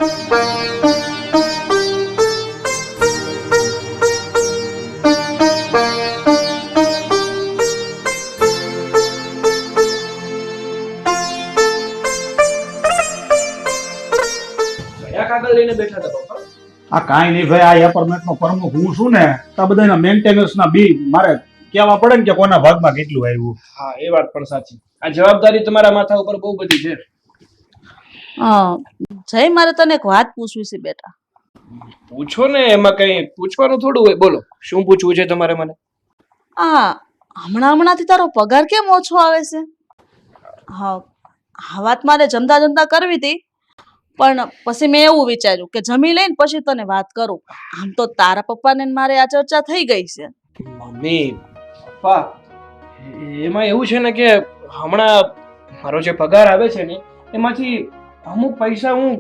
કાગળ લઈને બેઠા હતા પપ્પા? આ કાંઈ નહીં ભાઈ, આ એપાર્ટમેન્ટ નો પ્રમુખ હું છું ને, તો બધાના મેન્ટેનન્સ ના બિલ મારે કેવા પડે ને કે કોના ભાગમાં કેટલું આવ્યું. હા, એ વાત પણ સાચી. આ જવાબદારી તમારા માથા ઉપર બહુ બધી છે. જય, મારે તને એક વાત પૂછવી છે બેટા. પૂછો ને, એમાં કઈ પૂછવાનું થોડું હોય. બોલો, શું પૂછવું છે તમારે મને? હમણાંથી તારો પગાર કેમ ઓછો આવે છે? હા, આ વાત મારે જમતા જમતા કરવી હતી, પણ પછી મેં એવું વિચાર્યું કે જમી લઈને પછી તને વાત કરું. આમ તો તારા પપ્પાને ને મારે આ ચર્ચા થઈ ગઈ છે. મમ્મી પપ્પા, એમાં એવું છે ને કે હમણાં મારો જે પગાર આવે છે ને એમાંથી અમુક પૈસા હું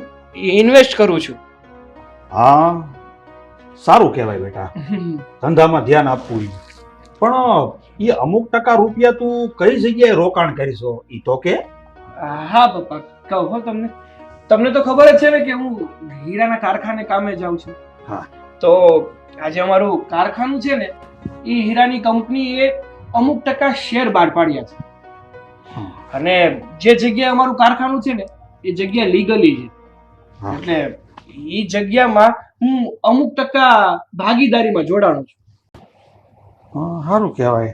ઇન્વેસ્ટ કરું છું. હા, સારું કહેવાય બેટા, ધંધામાં ધ્યાન આપવું. પણ એ અમુક ટકા રૂપિયા તું કઈ જગ્યાએ રોકાણ કરીશો ઈ તો કે? હા પપ્પા, કહો તમને. તમને તો ખબર જ છે ને કે હું હીરાના કારખાને કામે જાઉં છું. હા. તો આજે અમારું કારખાનું છે ને, એ હીરાની કંપનીએ અમુક ટકા શેર બહાર પાડ્યા છે. અને જે જગ્યાએ અમારું કારખાનું છે ને એ જગ્યા લીગલી છે. એટલે એ જગ્યામાં હું અમુક ટકા ભાગીદારીમાં જોડાણો છું. સારું કહેવાય.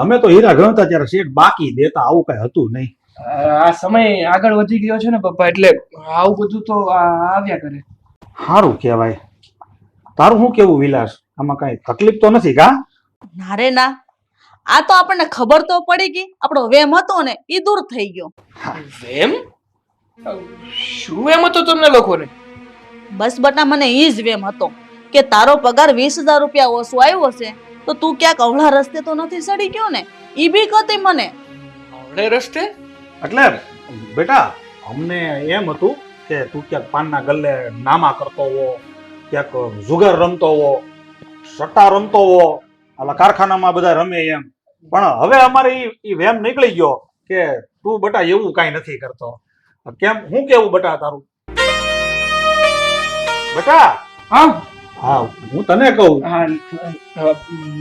અમે તો હીરા ગણતા ત્યારે શેઠ બાકી દેતા, આવું કઈ હતું નહીં. આ સમય આગળ વધી ગયો છે ને પપ્પા, એટલે આવું બધું તો આવ્યા કરે. સારું કહેવાય. તારું શું કેવું વિલાસ? આમાં કઈ તકલીફ તો નથી કા? ના રે ના, આ તો આપણને ખબર તો પડી ગઈ. આપણો વેમ હતો ને એ દૂર થઈ ગયો. વેમ? શું વેમ હતો તમને લોકોને? બસ બટા, મને ઈ જ વેમ હતો કે તારો પગાર 20,000 રૂપિયા ઓછો આવ્યો છે તો તું ક્યાંક અવળા રસ્તે તો નથી સડી ગયો ને? ઈ બી કતી મને. અવળે રસ્તે? એટલે બેટા, અમને એમ હતું કે તું ક્યાંક પાનના ગલ્લે નામા કરતો હો, ક્યાંક જુગાર રમતો હો, સટ્ટા રમતો હો, આલા કારખાનામાં બધા રમે એમ. પણ હવે અમારે ઈ વેમ નીકળી ગયો કે તું બેટા એવું કાંઈ નથી કરતો. કેમ, હું કેવું બેટા તારું? બેટા. હા હા, હું તને કહું.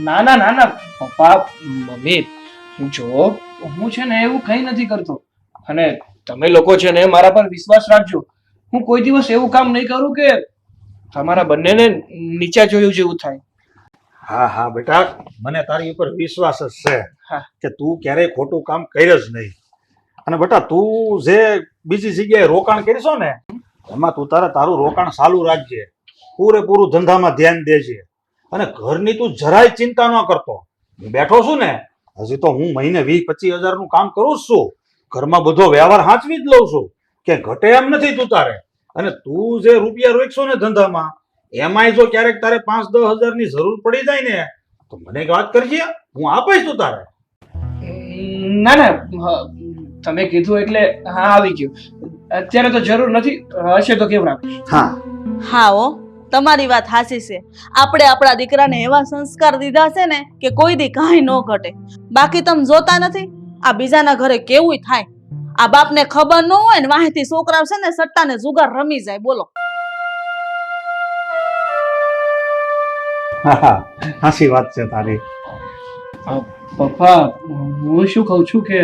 ના ના ના ના પપ્પા, મમ્મી, જો હું છે ને એવું કઈ નથી કરતો. અને તમે લોકો છે ને મારા પર વિશ્વાસ રાખજો. હું કોઈ દિવસ એવું કામ નહીં કરું કે તમારા બંનેને નીચા જોયું જેવું થાય. હા હા બેટા, મને તારી ઉપર વિશ્વાસ જ છે કે તું ક્યારેય ખોટું કામ કર્યો જ નહીં. અને બેટા, તું જે બીજી જગ્યાએ રોકાણ કરીશો ને એમાં તું તારું રોકાણ ચાલુ રાખજે. પૂરેપૂરું ધંધામાં ધ્યાન દેજે. અને ઘરની તું જરાય ચિંતા ન કરતો. હું બેઠો છું ને, હજી તો હું મહિને 20-25 હજારનું કામ કરું જ છું. ઘરમાં બધો વ્યવહાર હાંચવી જ લઉં છું કે ઘટે એમ નથી તું તારે. અને તું જે રૂપિયા રોકશો ને ધંધામાં, એમાંય જો ક્યારેક તારે 5-10 હજારની જરૂર પડી જાય ને તો મને એક વાત કરજે, હું આપીશ તું તારે. ના ના, તમે કીધું એટલે હા આવી ગયું. અત્યારે તો જરૂર નથી, હશે તો કેમ રાખીશ. હા હા ઓ, તમારી વાત સાચી છે. આપણે આપણા દીકરાને એવા સંસ્કાર દીધા છે ને કે કોઈ દી કાંઈ ન ઘટે. બાકી તમે જોતા નથી આ બીજાના ઘરે કેવું થાય? આ બાપને ખબર ન હોય ને વાહેથી છોકરાઓ છે ને સટ્ટા ને જુગાર રમી જાય. બોલો. હાસી વાત છે તારી. પપ્પા, હું શું કઉ છું કે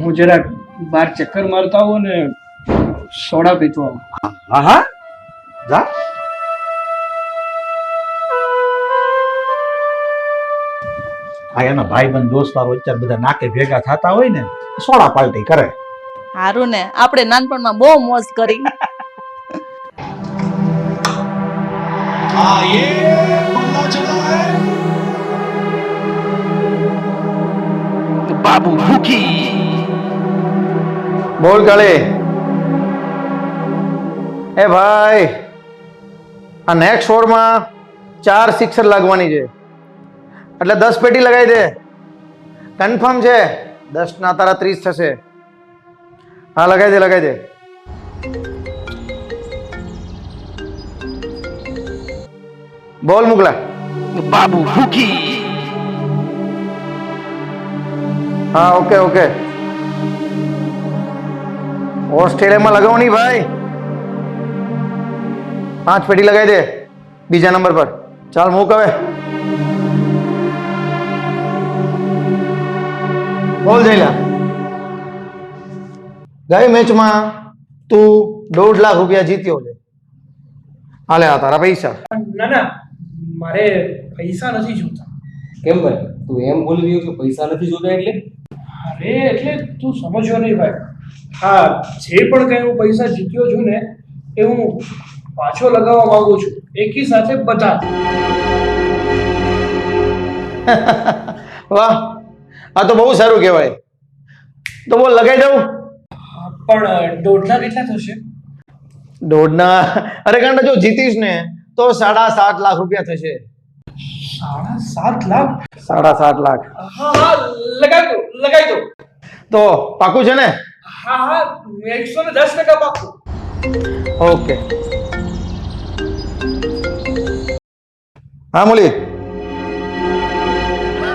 હું જરાક બહાર ચક્કર મારતા આવું ને સોડા પીતો આવું. હા હા, જા. હા, એના ભાઈબંધ દોસ્તારો અત્યારે બધા નાકે ભેગા થતા હોય ને સોડા પાર્ટી કરે. હારું ને, આપણે નાનપણમાં બહુ મોજ કરી. બાબુ ભૂખી. બોલ કાલે. એ ભાઈ, આ નેક્સ્ટ ઓવરમાં 4 સિક્સર લાગવાની છે એટલે 10 પેટી લગાવી દે. કન્ફર્મ છે? 10 ના તારા 30 થશે. હા, લગાવી દે લગાવી દે. બોલ મુકલા. બાબુ ભૂખી. હા, ઓકે ઓકે. ઓસ્ટ્રેલિયામાં લગાવવાની ભાઈ. 5 પેટી લગાવી દે બીજા નંબર પર. ચાલ મૂક હવે. બોલ જયલા. ગઈ મેચમાં તું 1.5 લાખ રૂપિયા જીત્યો છે. હાલે આ તારા પૈસા. ના ના, મારે પૈસા નથી જોતા. કેમ ભાઈ તું એમ બોલી રહ્યો કે પૈસા નથી જોતા એટલે? અરે એટલે તું સમજ્યો નહીં ભાઈ. હા, જે પણ કંઈ હું પૈસા જીત્યો છું ને એ હું પાછો લગાવવા માંગુ છું, એકી સાથે બધા. વાહ, આ તો બહુ સારું કહેવાય. તો બોલ લગાઈ દઉં? પણ 1.5 લાખ કેટલા થશે? 1.5 ના, અરે ગાંડા જો જીતીશ ને તો 7.5 લાખ રૂપિયા થશે. 7.5 લાખ? 7.5 લાખ. હા હા, લગાવી દો. તો પાકું છે ને? હા હા, 110% પાકું. ઓકે. હા મુલી.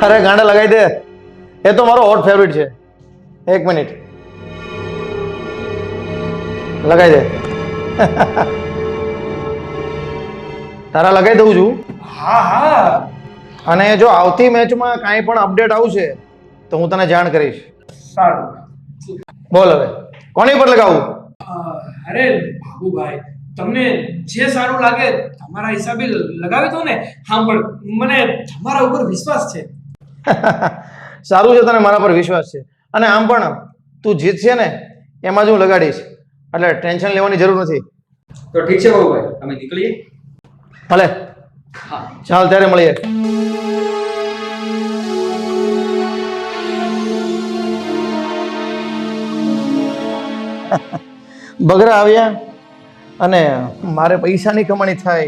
અરે ગાંડા લગાવી દે, એ તો મારો હોટ ફેવરિટ છે. 1 મિનિટ લગાવી દે. તારા લગાવી દઉં છું. હા હા. અને જો આવતી મેચમાં કાંઈ પણ અપડેટ આવશે તો હું તને જાણ કરીશ. સારું. બોલ હવે કોની પર લગાવું? અરે બાબુભાઈ, તમને જે સારું લાગે તમારા હિસાબે લગાવી દો ને. હા, પણ મને તમારા ઉપર વિશ્વાસ છે. સારું છે, તને મારા પર વિશ્વાસ છે. અને આમ પણ તું જીતશે ને એમાં જ હું લગાડીશ, એટલે ટેન્શન લેવાની જરૂર નથી. તો ઠીક છે બાબુભાઈ, અમે નીકળીએ. ભલે, હા ચાલ ત્યારે મળીએ. બગરા આવ્યા અને મારે પૈસાની કમાણી થાય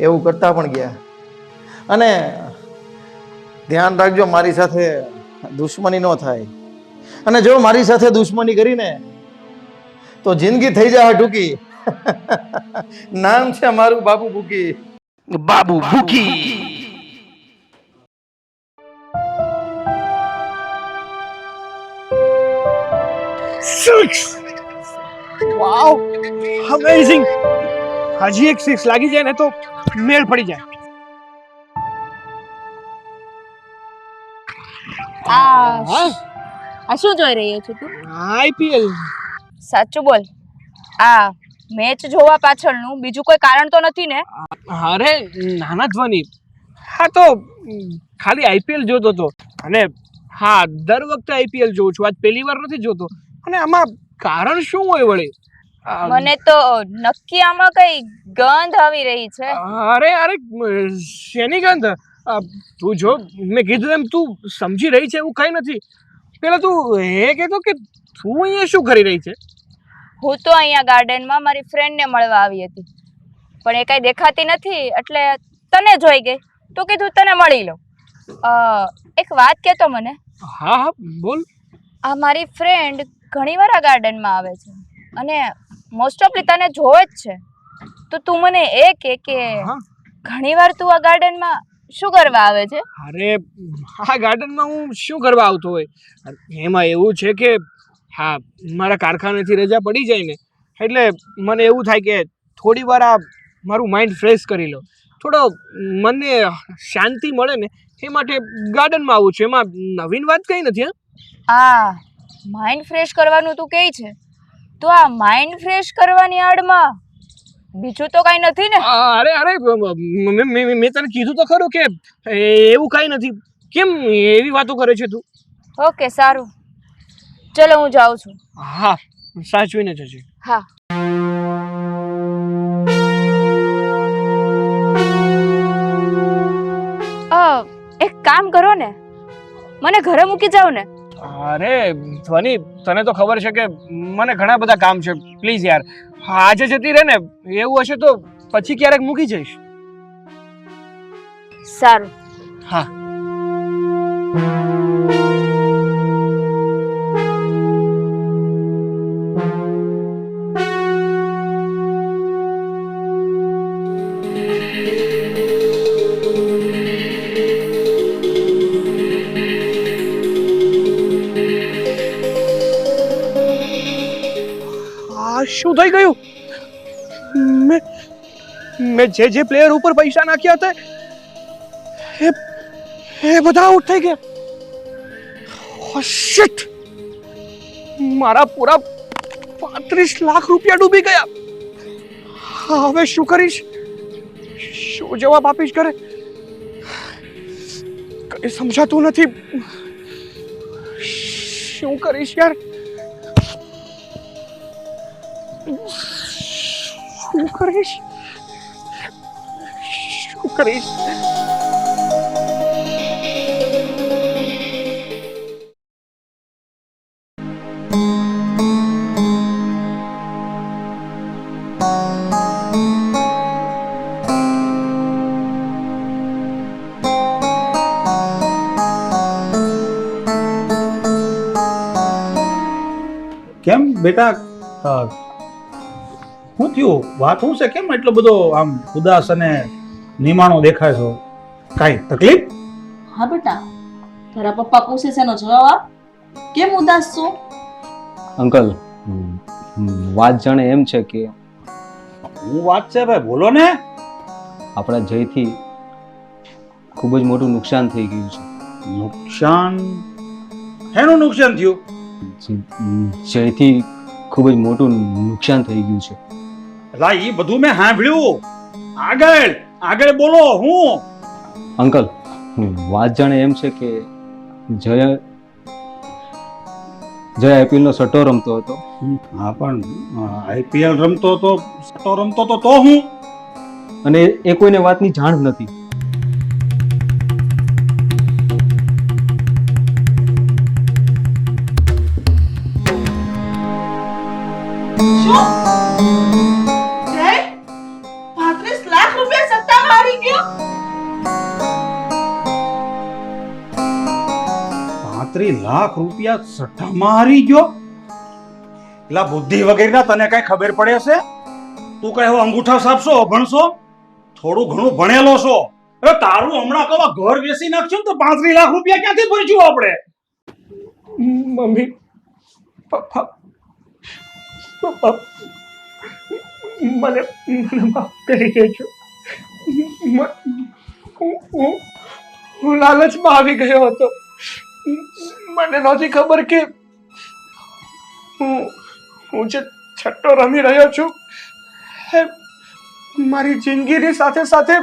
એવું કરતા પણ ગયા. અને ધ્યાન રાખજો મારી સાથે દુશ્મની ન થાય. અને જો મારી સાથે દુશ્મની કરીને તો જિંદગી થઈ જાય ટૂંકી. નામ છે મારું બાબુ ભૂકી. બાબુ ભૂકી. વાવ, અમેઝિંગ. હજી એક 6 લાગી જાય ને તો મેળ પડી જાય. આ શું જોઈ રહ્યો છે તું? આઈપીએલ. સાચું બોલ, આ મેચ જોવા પાછળનું બીજું કોઈ કારણ તો નથી ને? અરે નાના ધ્વની, હા તો ખાલી આઈપીએલ જોતો હતો. અને હા, દર વખતે આઈપીએલ જોઉં છું, આજ પહેલી વાર નથી જોતો. અને આમાં કારણ શું હોય વળી? મને તો નક્કી આમાં કઈ ગંધ આવી રહી છે. અરે શેની ગંધ? તું જો, મેં કીધું એમ તું સમજી રહી છે એવું કઈ નથી. પેલા તું એ કહેતો કે તું અહીંયા શું કરી રહી છે? હું તો અહીંયા ગાર્ડનમાં મારી ફ્રેન્ડને મળવા આવી હતી, પણ એ કઈ દેખાતી નથી એટલે તને જોઈ ગઈ તો કીધું તને મળી લઉં. એક વાત કહેતો મને. હા હા, બોલ. આ મારી ફ્રેન્ડ ઘણીવાર આ ગાર્ડનમાં આવે છે અને મોસ્ટ ઓફલી તને જોવે જ છે. તો તું મને એ કે ઘણીવાર તું આ ગાર્ડનમાં શું કરવા આવે છે? અરે આ ગાર્ડનમાં હું શું કરવા આવતો હોય? એમાં એવું છે કે હા, મારા કારખાનેથી રજા પડી જાય ને એટલે મને એવું થાય કે થોડી વાર આ મારું માઇન્ડ ફ્રેશ કરી લો, થોડો મને શાંતિ મળે ને એ માટે ગાર્ડનમાં આવું છું. એમાં નવીન વાત કઈ નથી. આ માઇન્ડ ફ્રેશ કરવાનું તું કહે છે, તો આ માઇન્ડ ફ્રેશ કરવાની આડમાં બીજું તો કઈ નથી ને? અરે મેં તને કીધું તો ખરું કે એવું કઈ નથી. કેમ એવી વાતો કરે છે તું? ઓકે, સારું, ચલો હું જાઉં છું. હા, સાચવીને જજે. હા. એક કામ કરો ને, મને ઘરે મૂકી જાઓ ને. અરે ધ્વની, તને તો ખબર છે કે મને ઘણા બધા કામ છે. પ્લીઝ યાર, આજે જતી રહે ને. એવું હશે તો પછી ક્યારેક મૂકી જઈશ. સારું. હા. શું થઈ ગયું? મેં જે પ્લેયર ઉપર પૈસા નાખ્યા હતા એ બધા આઉટ થઈ ગયા. Oh shit! મારા પૂરા 35 લાખ રૂપિયા ડૂબી ગયા. હવે શું કરીશ? શું જવાબ આપીશ ઘરે? કઈ સમજાતું નથી. શું કરીશ યાર? શું કરીશ? શું કરીશ? કેમ બેટા શું થયું? વાત શું છે? કેમ એટલો બધો આમ ઉદાસ અને નિમાણો દેખાય છો? કાંઈ તકલીફ? હા બેટા, તારા પપ્પા પૂછે છે એનો જવાબ આપ. કેમ ઉદાસ છો? અંકલ, વાત જાણે એમ છે કે હું વાત છે ભાઈ, બોલો ને. આપણા જયથી ખૂબ જ મોટું નુકસાન થઈ ગયું છે. નુકસાન? શેનું નુકસાન થયું? જયથી ખૂબ જ મોટું નુકસાન થઈ ગયું છે. લા, એ બધું મેં સાંભળ્યું. આગળ આગળ બોલો. હું અંકલ, વાત જાણે એમ છે કે જય આઈપીએલ નો સટ્ટો રમતો હતો. હા, પણ આઈપીએલ રમતો તો તો હું અને એ કોઈને વાતની જાણ જ નથી. શું? જય 35 લાખ રૂપિયા સટ્ટામાં હારી ગયો? 35 લાખ રૂપિયા સટ્ટામાં હારી ગયો? એલા બુદ્ધિ વગેરેના તને કઈ ખબર પડે છે? તું કઈ અંગૂઠા સાપશો? ભણશો? થોડું ઘણું ભણેલો છો? અરે તારું હમણાં કવા ઘર વેચી નાખશું તો 35 લાખ રૂપિયા ક્યાંથી ભરશું આપણે? મમ્મી, પપ્પા, પપ્પા, મને માફ કરી દેજો. હું લાલચમાં આવી ગયો હતો. મને નહોતી ખબર કે હું જે છટ્ટો રમી રહ્યો છું એ મારી જિંદગીની સાથે સાથે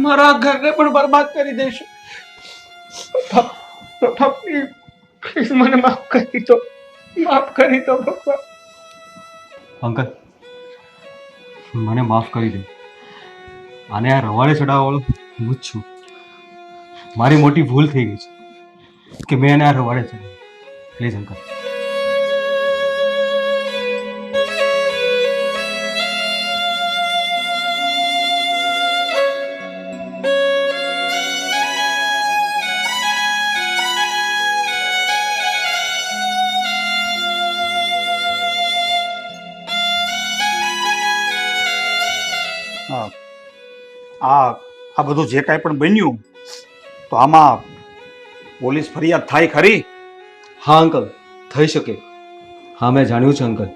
મારા ઘરને પણ બરબાદ કરી દેશે. પપ્પા, પ્લીઝ મને માફ કરી દો. માફ કરી દો પપ્પા. અંકલ, મને માફ કરી દો. આને આ રવાડે ચડાવવાળો હું જ છું. મારી મોટી ભૂલ થઈ ગઈ છે કે મેં એને આ રવાડે ચડાવ્યો. Please uncle. આ બધું જે કાંઈ પણ બન્યું તો આમાં પોલીસ ફરિયાદ થાય ખરી? હા અંકલ, થઈ શકે. હા, મેં જાણ્યું છે અંકલ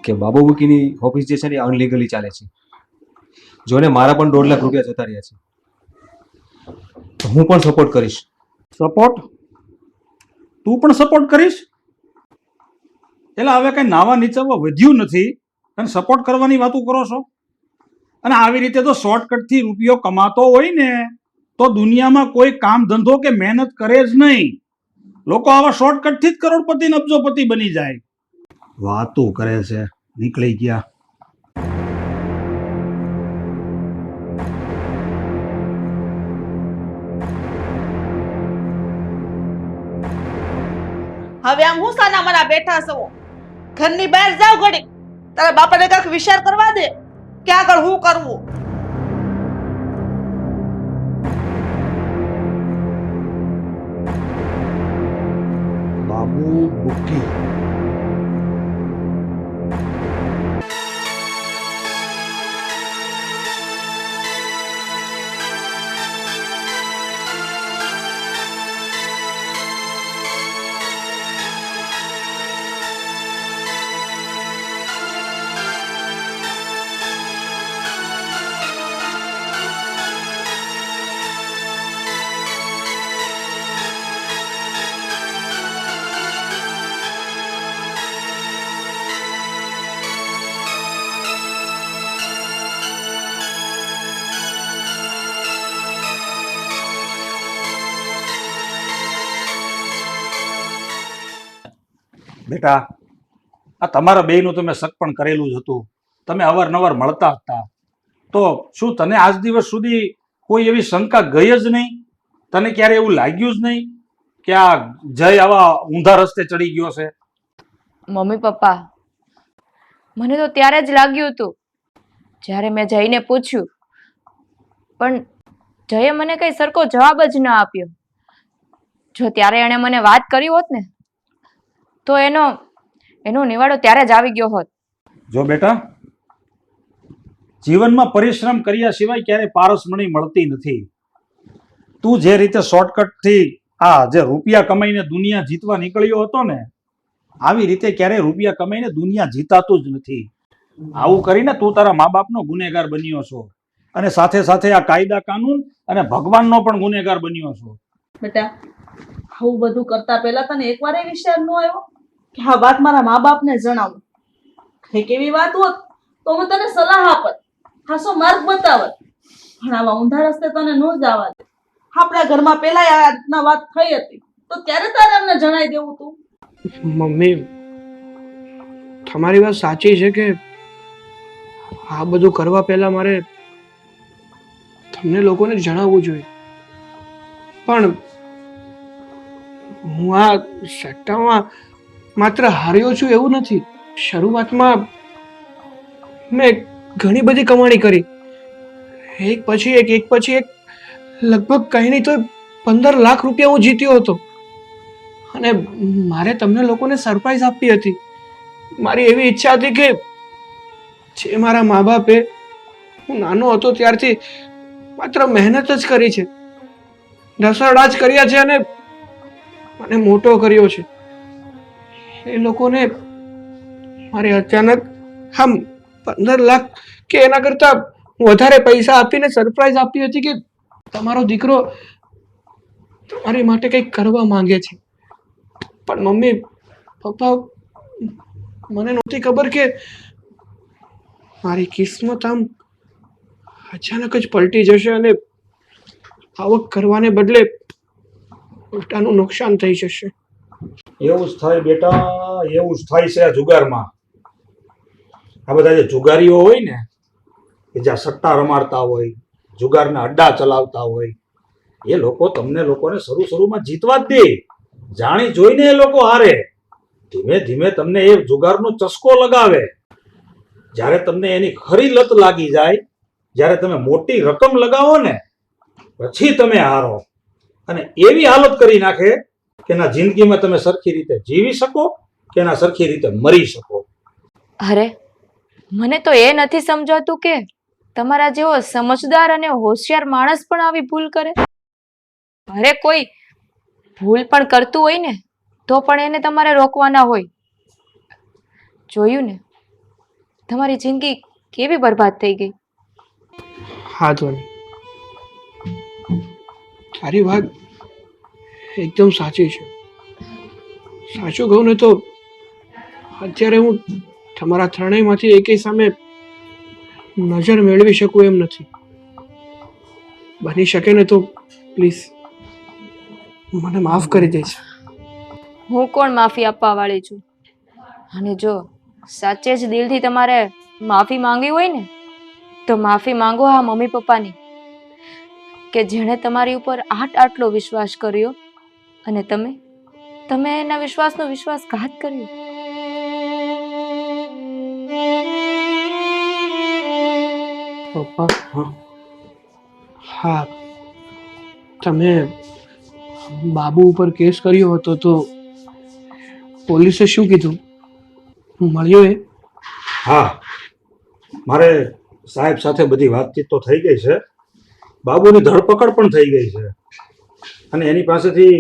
કે બાબુ બુકીની ઓફિસ જે છે ને અનલીગલી ચાલે છે. જોને મારા પણ 1.5 લાખ રૂપિયા જતા રહ્યા છે. તો હું પણ સપોર્ટ કરીશ. સપોર્ટ? તું પણ સપોર્ટ કરીશ? એટલે હવે કઈ નાવા નીચવા વધ્યું નથી અને સપોર્ટ કરવાની વાતો કરો છો? અને આવી રીતે તો શોર્ટકટથી રૂપિયો કમાતો હોય ને તો દુનિયામાં કોઈ કામ ધંધો કે મહેનત કરે જ નહીં. લોકો આવા શોર્ટકટથી જ કરોડપતિ ને અબજોપતિ બની જાય. વાતો કરે છે, નીકળી ગયા. હવે આમ હું સાના મના બેઠા છો? ઘરની બહાર જાવ ઘડી. તારા બાપાને કાંઈક વિચાર કરવા દે કે આગળ હું કરવું. બાબુ બુકી. બેટા, આ તમારા બેયનું તમે શક પણ કરેલું જ હતું. તમે અવારનવાર મળતા હતા. તો શું તને આજ દિવસ સુધી કોઈ એવી શંકા ગઈ જ નહીં? તને ક્યારે એવું લાગ્યું જ નહીં કે આ જય આવા ઊંધા રસ્તે ચડી ગયો છે? મમ્મી પપ્પા, મને તો ત્યારે જ લાગ્યું હતું જ્યારે મેં જઈને પૂછ્યું, પણ જયે મને કઈ સરખો જવાબ જ ન આપ્યો. જો ત્યારે એણે મને વાત કરી હોત ને તો એનો નિવાડો ત્યારે જ આવી ગયો હોત. જો બેટા, જીવનમાં પરિશ્રમ કર્યા સિવાય ક્યારેય પારસમણી મળતી નથી. તું જે રીતે શોર્ટકટથી આ જે રૂપિયા કમાઈને દુનિયા જીતવા નીકળ્યો હતો ને, આવી રીતે ક્યારેય રૂપિયા કમાઈને દુનિયા જીતાતું જ નથી. આવું કરીને તું તારા મા બાપનો ગુનેગાર બન્યો છો, અને સાથે સાથે આ કાયદા કાનૂન અને ભગવાનનો પણ ગુનેગાર બન્યો છો. બેટા, આવું બધું કરતા પહેલા તને એકવાર એ વિચાર ન આવ્યો કે આ વાત મારા મા બાપને જણાવું? કંઈક એવી વાત હોત તો હું તને સલાહ આપત, ખાસો માર્ગ બતાવત, પણ આવા ઊંધા રસ્તે તને ન જવા દે. આપણા ઘરમાં પેલા આ રીતના વાત થઈ હતી તો ત્યારે તારે અમને જણાવી દેવું તું. મમ્મી, તમારી વાત સાચી છે કે આ બધું કરવા પહેલા મારે તમને લોકોને જણાવવું જોઈએ, પણ હું આ સટ્ટામાં માત્ર હાર્યો છું એવું નથી. શરૂઆતમાં મેં ઘણી બધી કમાણી કરી, એક પછી એક લગભગ કંઈ નહીં તો 15 લાખ રૂપિયા હું જીત્યો હતો. અને મારે તમને લોકોને સરપ્રાઈઝ આપવી હતી. મારી એવી ઈચ્છા હતી કે જે મારા મા બાપે હું નાનો હતો ત્યારથી માત્ર મહેનત જ કરી છે, ઢસરડા જ કર્યા છે અને મને મોટો કર્યો છે, એ લોકોને મારે અચાનક આમ 15 લાખ કે એના કરતા વધારે પૈસા આપીને સરપ્રાઈઝ આપી હતી કે તમારો દીકરો તમારી માટે કંઈક કરવા માંગે છે. પણ મમ્મી પપ્પા, મને નહોતી ખબર કે મારી કિસ્મત આમ અચાનક જ પલટી જશે અને આવક કરવાને બદલે ઉલટાનું નુકસાન થઈ જશે. એવું જ થાય બેટા, એવું જ થાય છે આ જુગારમાં. આ બધા જે જુગારીઓ હોય ને, કે જ્યાં સટ્ટા રમાડતા હોય, જુગારના અડ્ડા ચલાવતા હોય, એ લોકો તમને લોકોને શરૂમાં જીતવા જ દે. જાણી જોઈને એ લોકો હારે. ધીમે ધીમે તમને એ જુગારનો ચસ્કો લગાવે. જ્યારે તમને એની ખરી લત લાગી જાય, જ્યારે તમે મોટી રકમ લગાવો ને, પછી તમે હારો. અને એવી હાલત કરી નાખે કે ના જિંદગીમાં તમે સરખી રીતે જીવી શકો કે ના સરખી રીતે મરી શકો. અરે, મને તો એ નથી સમજાતું કે તમારા જેવો સમજદાર અને હોશિયાર માણસ પણ આવી ભૂલ કરે. અરે, કોઈ ભૂલ પણ કરતું હોય ને તો પણ એને તમારે રોકવાના હોય. જોયું ને, તમારી જિંદગી કેવી બરબાદ થઈ ગઈ. હા ધ્વની, તારી વાત એકદમ સાચી છે. સાચું કહું ને તો અત્યારે હું તમારા ત્રણેયમાંથી એકેય સામે નજર મેળવી શકું એમ નથી. બની શકે ને તો પ્લીઝ મને માફ કરી દેજો. હું કોણ માફી આપવા વાળી છું? અને જો સાચે જ દિલથી તમારે માફી માંગવી હોય ને તો માફી માંગો આ મમ્મી પપ્પાની, કે જેણે તમારી ઉપર આટલો વિશ્વાસ કર્યો અને તમે એના વિશ્વાસનો વિશ્વાસઘાત કર્યો. પપ્પા, હા, તમે બાબુ ઉપર કેસ કર્યો હતો તો પોલીસે શું કીધું? મળ્યો એ? હા, મારે સાહેબ સાથે બધી વાતચીત તો થઈ ગઈ છે. બાબુની ધરપકડ પણ થઈ ગઈ છે અને એની પાસેથી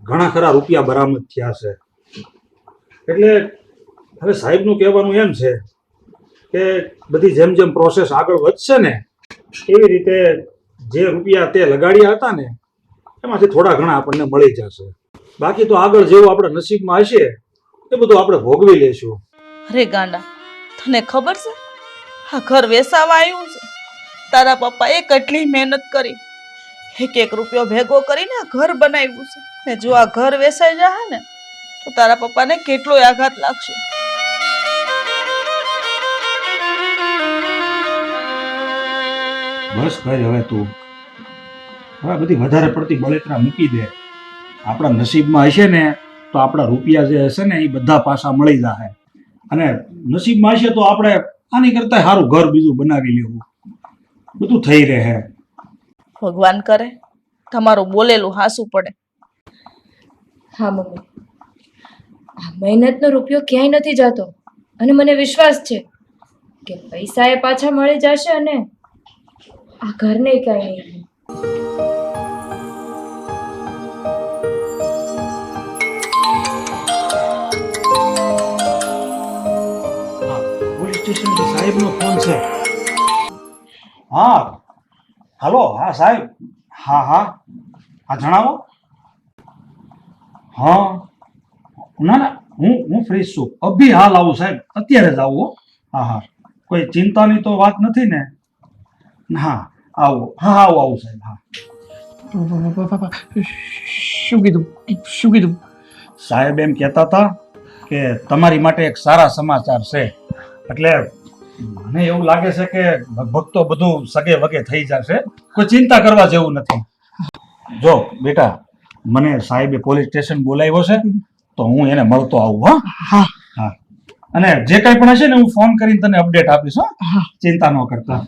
ઘણા ખરા રૂપિયા બરામદ થયા છે. એટલે હવે સાહેબનું કહેવાનું એમ છે કે બધી જેમ જેમ પ્રોસેસ આગળ વધશે ને એવી રીતે જે રૂપિયા તે લગાડ્યા હતા ને એમાંથી થોડા ઘણા આપણને મળી જશે. બાકી તો આગળ જેવું આપણે નસીબમાં હશે એ બધું આપણે ભોગવી લેશું. અરે ગાંડા, તને ખબર છે આ ઘર વેસાવા આવ્યું છે? તારા પપ્પાએ કેટલી મહેનત કરી, એક રૂપિયો ભેગો કરીને આ ઘર બનાવ્યું છે. ને જો આ ઘર વેસાઈ જાય ને તો તો તારા પપ્પાને કેટલોય આઘાત લાગશે. બસ કર હવે તું, હવે બધી વધારે પડતી બળતરા મૂકી દે. આપણા નસીબમાં હશે ને તો આપણા રૂપિયા જે હશે ને એ બધા પાછા મળી જશે, અને નસીબમાં હશે તો આપણે આની કરતા સારું ઘર બીજું બનાવી લેવું, બધું થઈ રહે. ભગવાન કરે તમારું બોલેલું હાસું પડે. હા મમ્મી, આ મહેનતનો રૂપિયો ક્યાંય નથી જતો અને મને વિશ્વાસ છે કે પૈસા એ પાછા મળી જશે અને આ ઘરને કાંઈ નહીં. પોલીસ સ્ટેશન સાહેબનો ફોન છે. હા હાલો. હા સાહેબ. હા હા હા જણાવો. હા ના ના હું ફ્રી છું, અભી હાલ આવું સાહેબ, અત્યારે જ આવું. હા હા કોઈ ચિંતાની તો વાત નથી ને? હા આવું. હા આવું આવું સાહેબ. હા શું કીધું? સાહેબ એમ કહેતા હતા કે તમારી માટે એક સારા સમાચાર છે, એટલે મને એવું લાગે છે કે લગભગ તો બધું સગે વગે થઈ જશે, કોઈ ચિંતા કરવા જેવું નથી. જો બેટા, મને સાહેબે પોલીસ સ્ટેશન બોલાવ્યો છે તો હું એને મળતો આવું. હા હા, અને જે કંઈ પણ હશે ને હું ફોન કરીને તને અપડેટ આપીશ. હા ચિંતા ન કરતા.